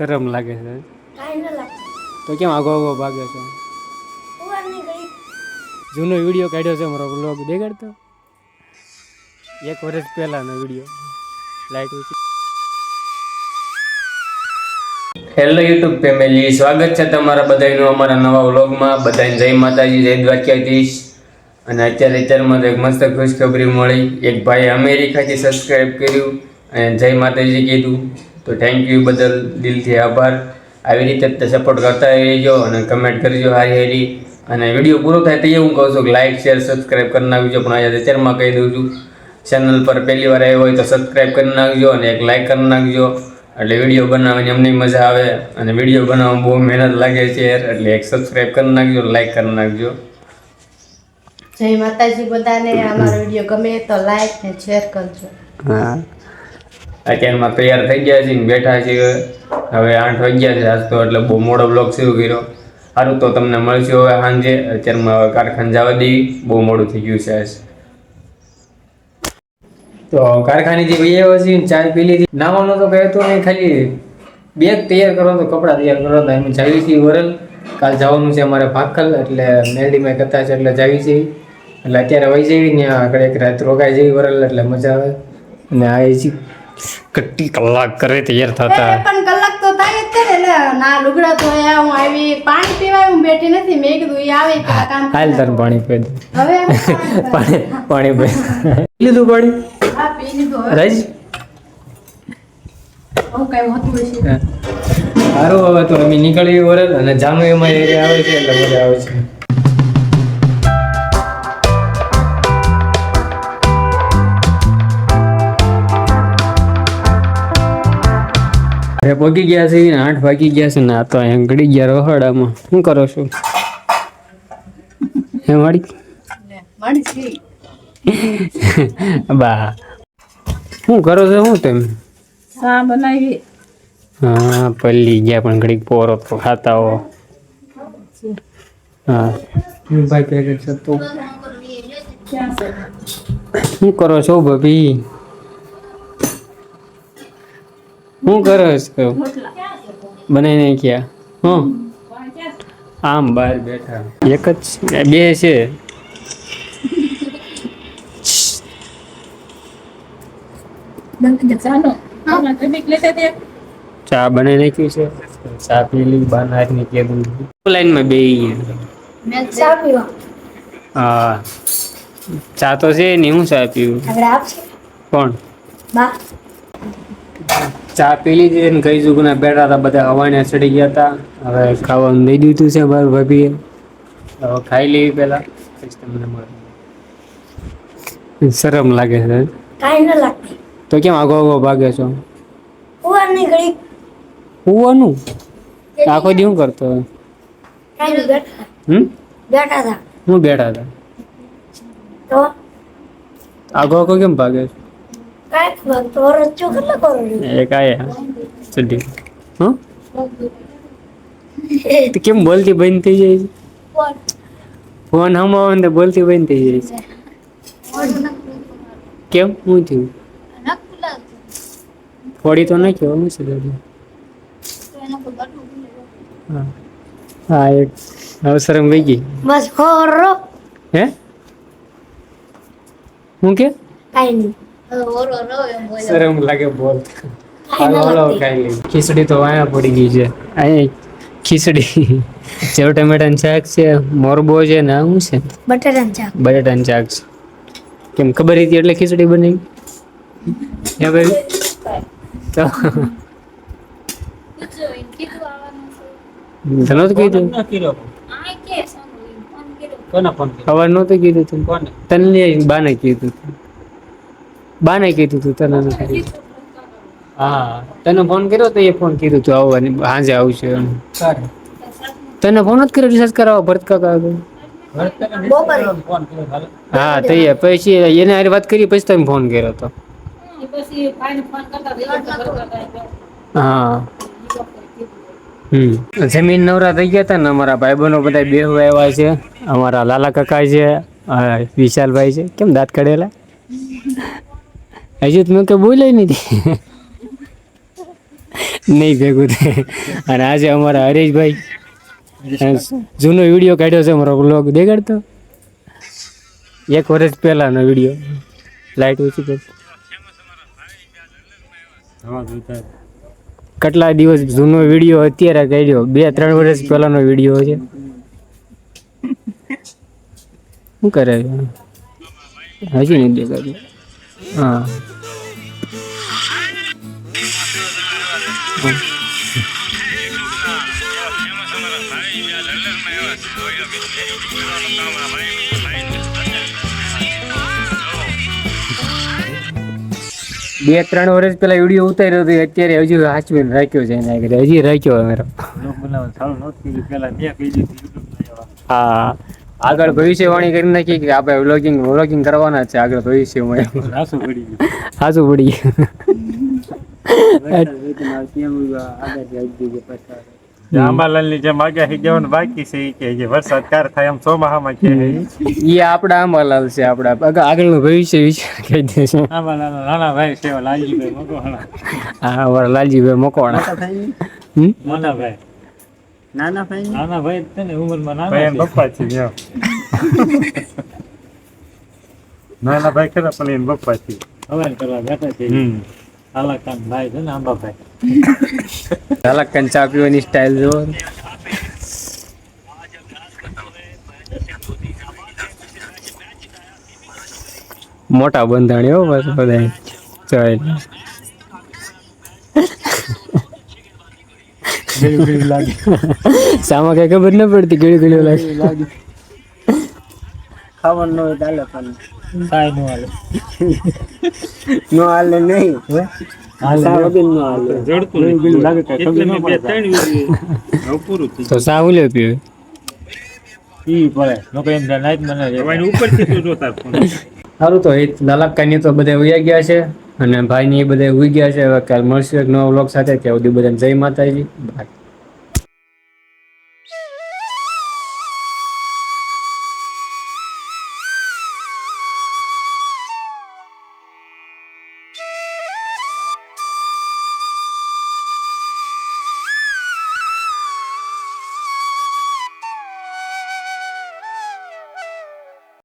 શરમ લાગે છે. કાંઈ ન લાગતું. તો કેમ આગો આગો ભાગે છો? ઉવારની ઘડી જૂનો વિડીયો કાઢ્યો છે મારો વ્લોગ દેખાડતો. 1 વર્ષ પહેલાનો વિડીયો. લાઈટ ઓછી. હેલો યુટ્યુબ ફેમિલી, સ્વાગત છે તમારા બધાનું અમારા નવા વ્લોગમાં. બધાને જય માતાજી, જય દ્વારકાધીશ. અને અત્યારમાં તો એક મસ્ત ખુશખબરી મળી. એક ભાઈએ અમેરિકાથી સબસ્ક્રાઈબ કર્યું અને જય માતાજી કીધું. તો થેન્ક યુ, બદલ દિલથી આભાર. આવી રીતે સપોર્ટ કરતા રહેજો અને કમેન્ટ કરજો હારી હારી. અને વિડીયો પૂરો થાય તો હું કહું છું કે લાઇક શેર સબસ્ક્રાઈબ કરી નાખજો. પણ આજે અત્યારમાં કહી દઉં છું, ચેનલ પર પહેલી વાર આવ્યો હોય તો સબસ્ક્રાઈબ કરી નાખજો અને એક લાઇક કરી નાખજો. એટલે વિડીયો બનાવવાની અમને મજા આવે. અને વિડીયો બનાવવામાં બહુ મહેનત લાગે છે એટલે એક સબસ્ક્રાઈબ કરી નાખજો, લાઇક કરી નાખજો. જય માતાજી બધાને. અમારો વિડીયો ગમે તો લાઈક ને શેર કરજો. હા, અત્યારમાં તૈયાર થઈ ગયા છે, બેઠા છીએ. હવે 8 વાગ્યા છે આજ તો, એટલે બહુ મોડો બ્લોગ શરૂ કર્યો. સારું, તો તમને મળશું હવે સાંજે. અત્યારમાં હવે કારખાને જવા દેવી, બહુ મોડું થઈ ગયું છે આજ. તો કારખાને જે ભાઈ આવ્યો છે, ચા પી લીધી. નાવાનો તો કહે તો નહીં, ખાલી બેગ તૈયાર કરો તો કપડાં તૈયાર કરો તો એમ જાવી છીએ વરલ. કાલ જવાનું છે અમારે ભાખલ, એટલે મેલડીમાં કથા છે એટલે જાવી છીએ. એટલે અત્યારે વહી જઈએ ને આગળ એક રાત રોકાઈ જઈએ વરલ, એટલે મજા આવે. અને આ છે કેટલી કલાક કરે તૈયાર થતા. પણ કલાક તો થાય જ છે ને. એટલે ના લુગડા ધોયા, હું આવી પાણી પીવા હું બેઠી નથી. મેં કીધું એ આવે કે કામ હાલ તાર પાણી પી દે. હવે પાણી પી લીધું પાણી. હા, પી લીધું. હવે રાજ હું કઈ હોતું હશે. સારું, હવે તો અમે નીકળી વરલ અને જાનું એમાં એરિયા આવે છે એટલે મજા આવે છે. અરે પગી ગયા છે ને 8 વાગી ગયા છે ને આ તો અહીંયા ગળી ગયા રહોડામાં. શું કરો છો હે માડી? બા શું કરો છો? શું તમે ચા બનાવી? હા, પલ્લી ગયા પણ ઘડીક પોરો તો ખાતા હો. હા ભાઈ પેકેટ છે તો શું કરો છો ભાભી? શું કરો છો? બનાવી નાખ્યા? હં, આમ બહાર બેઠા. એક જ બે છે. ચા બનાવી નાખ્યું છે. ચા પી લી. બાર નાખની કેદું લાઈનમાં બે. ચા પીવા? હા, ચા તો છે નહીં. હું ચા પીવું? કોણ? બા ચા પી લીધી ને કઈ જુગના બેઠા હતા, બધા હવાને ચડી ગયા હતા. હવે ખાવાનું દઈ દીધું છે મારા ભાભીએ. હવે ખાઈ લેવી પેલા, પછી તમને મળે. શરમ લાગે છે. કાંઈ ન લાગતી. તો કેમ આગો આગો ભાગે છો? ઉવારની ઘડી હોવાનું આખો દી શું કરતો? કાંઈ બેઠા બેઠા હતા. હું બેઠા હતા તો આગો આગો કેમ ભાગે છો? કાંઈ ખબર તો રચ્ચો કેટલા કરો? એક આયા ચડી. હં, તો કેમ બોલતી બંધ થઈ જાય છે? ફોન હમાવો ને બોલતી બંધ થઈ જાય છે. કેમ? શું થયું? થોડી તો નાખ્યો. શું છે દાદી? હા હા, એક અવસરમ વહી ગઈ. બસ હોરો. હે હું કે કાંઈ નહીં. શરમ લાગે બોલ. હલો ખાઈ લે. ખીચડી તો વાયા પડી ગઈ છે. અહીંયા ખીચડી સેવ ટમેટાનું શાક છે, મોરબો છે ને આ શું છે? બટાટાનું શાક. બટાટાનું શાક છે. કેમ ખબર હતી એટલે ખીચડી બનાવી? હે ભાઈ તો તને તો કીધું ખબર નહોતું કીધું તું? તને બાને કીધું તું? બાને કીધું તું? તને નથી કીધું? હા, તને ફોન કર્યો તો એ ફોન કીધું તું આવવાની, સાંજે આવશે એમ. તને ફોન જ કર્યો રિચાર્જ કરાવવા ભરત કાકા? હા, તો એ પછી એને હારે વાત કરી પછી તમે ફોન કર્યો તો. હા, જમીન નવરા થઈ ગયા હતા ને અમારા ભાઈબંધો બધા બેહવા આવ્યા છે. અમારા લાલા કાકા છે, વિશાલભાઈ છે. કેમ દાંત કાઢેલા? હજુ તો મેં કે બોલાય નથી. નહીં ભેગું થાય. અને આજે અમારા હરેશભાઈ જૂનો વિડીયો કાઢ્યો છે અમારો વ્લોગ દેખાડતો 1 વર્ષ પહેલાનો વિડીયો લાઈટ ઓછી કર કેટલા દિવસ જૂનો વિડીયો અત્યારે કાઢ્યો 2-3 વર્ષ પહેલાનો વિડીયો છે. શું કરે હજી નહીં દેખાતું. હા બે 3 વર્ષ પેલા વિડીયો ઉતાર્યો હતો અત્યારે હજુ હાચવીને રાખ્યો છે એના આગળ હજી રાખ્યો અમારો. હા આગળ ભવિષ્યવાણી કરી નાખી કે આપણે વ્લોગિંગ કરવાના છે આગળ ભવિષ્યમાં. હાસું પડી આંબાલાલ ની જેમ આગાહી જવાનું બાકી છે ઈ કે જે વરસાદ ક્યારે થાય એમ ચોમાહામાં કે એ આપડા આંબાલાલ છે આપડા આગળનું ભવિષ્ય વિચાર કહી દે છે. આંબાલાલ નાના ભાઈ છે લાલજીભાઈ મકવાણા. હા અમારા લાલજીભાઈ મકવાણા. મોટા ભાઈ નાના ભાઈ છે ને ઉંમરમાં નાના ભાઈ પપ્પા છે નાના ભાઈ ખરા પણ એને પપ્પા છે હવાન કરવા બેઠા છે. આલાકાન ભાઈ છે ને આંબાભાઈ ઝાલકન ચા પીવાની સ્ટાઇલ જો. મોટા બંધાણી હો બસ બધા ચાલ સામા કઈ ખબર ન પડતી ગળી લાગે ખાવાનું ન હોય ચાલે પણ કાંઈ નો હાલે નો હાલે નહીં તો સા ઉલ્યો પીવે સારું તો લાલકાની તો બધા ઉઈ ગયા છે અને ભાઈ ની બધા ઉઈ ગયા છે. હવે કાલ મળશે એક નવા વ્લોગ સાથે ત્યાં સુધી બધાને જય માતાજી.